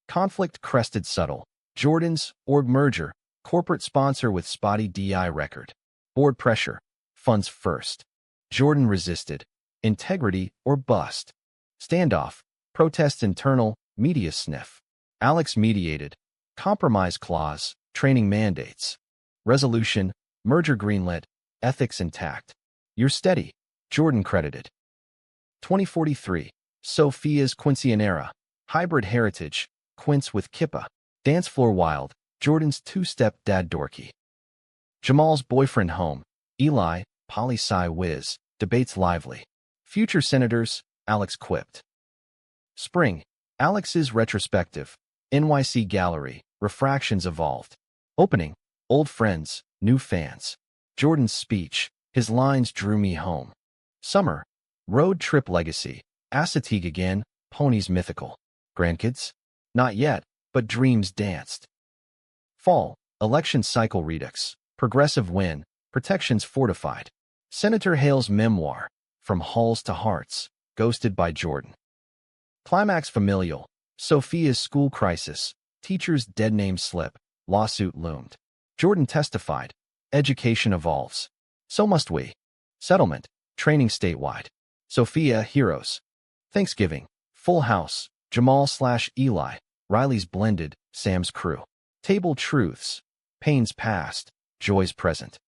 Conflict crested subtle, Jordan's, org merger, corporate sponsor with spotty DI record. Board pressure, funds first. Jordan resisted, integrity or bust. Standoff, protests internal, media sniff. Alex mediated, compromise clause, training mandates. Resolution, merger greenlit, ethics intact. You're steady, Jordan credited. 2043, Sophia's Quinceanera, hybrid heritage, quince with kippa. Dance floor wild, Jordan's two-step dad dorky. Jamal's boyfriend home, Eli, poli-sci whiz, debates lively. Future senators, Alex quipped. Spring, Alex's retrospective, NYC gallery, refractions evolved. Opening, old friends, new fans. Jordan's speech, his lines drew me home. Summer, road trip legacy, Assateague again, ponies mythical. Grandkids? Not yet, but dreams danced. Fall, election cycle redux, progressive win, protections fortified. Senator Hale's memoir, From Halls to Hearts, ghosted by Jordan. Climax familial, Sophia's school crisis, teacher's dead name slip, lawsuit loomed. Jordan testified, education evolves. So must we. Settlement, training statewide. Sophia, heroes. Thanksgiving, full house, Jamal/Eli, Riley's blended, Sam's crew. Table truths, pains past, joys present.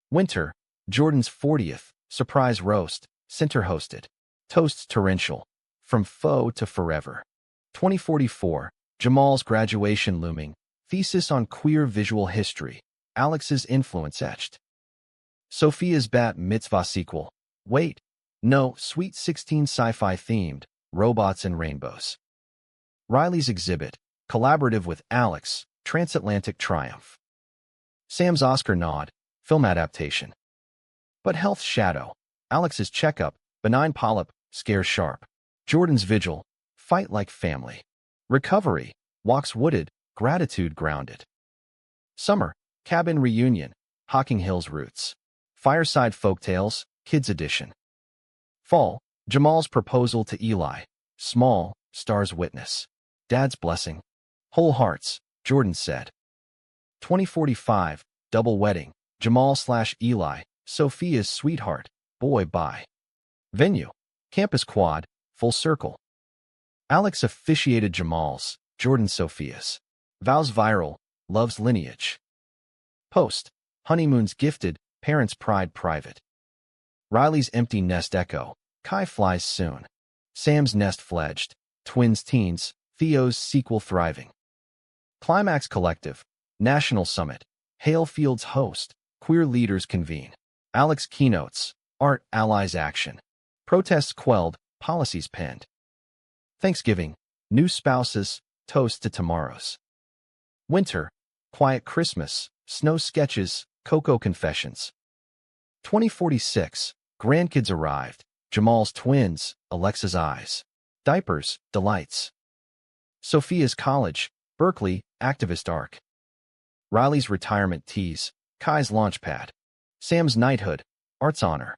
Winter, Jordan's 40th, surprise roast, center hosted. Toasts torrential, from foe to forever. 2044, Jamal's graduation looming, thesis on queer visual history, Alex's influence etched. Sophia's bat mitzvah sequel, wait, no, Sweet 16 sci-fi themed, robots and rainbows. Riley's exhibit, collaborative with Alex, transatlantic triumph. Sam's Oscar nod, film adaptation. But health shadow, Alex's checkup, benign polyp, scare sharp. Jordan's vigil, fight like family. Recovery, walks wooded, gratitude grounded. Summer, cabin reunion, Hocking Hills roots. Fireside folktales, kids edition. Fall, Jamal's proposal to Eli, small, stars witness. Dad's blessing. Whole hearts, Jordan said. 2045, double wedding, Jamal/Eli, Sophia's sweetheart, boy bye. Venue, campus quad, full circle. Alex officiated Jamal's, Jordan Sophia's. Vows viral, love's lineage. Post, honeymoons gifted, parents' pride private. Riley's empty nest echo, Kai flies soon. Sam's nest fledged, twins teens, Theo's sequel thriving. Climax collective, national summit, Hale Field's host, queer leaders convene. Alex keynotes, art allies action. Protests quelled, policies penned. Thanksgiving, new spouses, toast to tomorrows. Winter, quiet Christmas, snow sketches, cocoa confessions. 2046, grandkids arrived, Jamal's twins, Alexa's eyes. Diapers, delights. Sophia's college, Berkeley, activist arc. Riley's retirement tease, Kai's launchpad. Sam's knighthood, arts honor.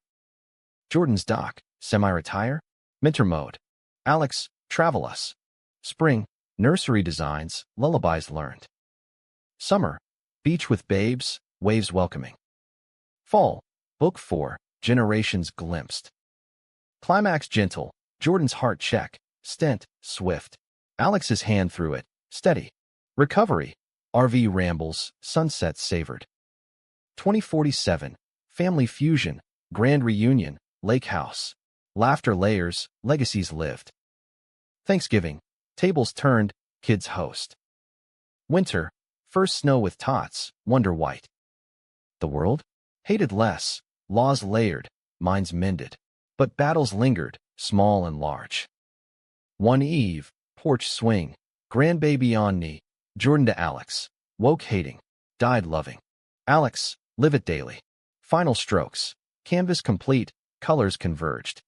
Jordan's doc, semi-retire, mentor mode. Alex, travel us. Spring, nursery designs, lullabies learned. Summer, beach with babes, waves welcoming. Fall, book 4, generations glimpsed. Climax gentle, Jordan's heart check, stent, swift. Alex's hand through it, steady. Recovery, RV rambles, sunsets savored. 2047, family fusion, grand reunion, lake house. Laughter layers, legacies lived. Thanksgiving, tables turned, kids host. Winter, first snow with tots, wonder white. The world? Hated less, laws layered, minds mended. But battles lingered, small and large. One eve, porch swing, grandbaby on knee, Jordan to Alex, woke hating, died loving. Alex, live it daily. Final strokes, canvas complete, colors converged.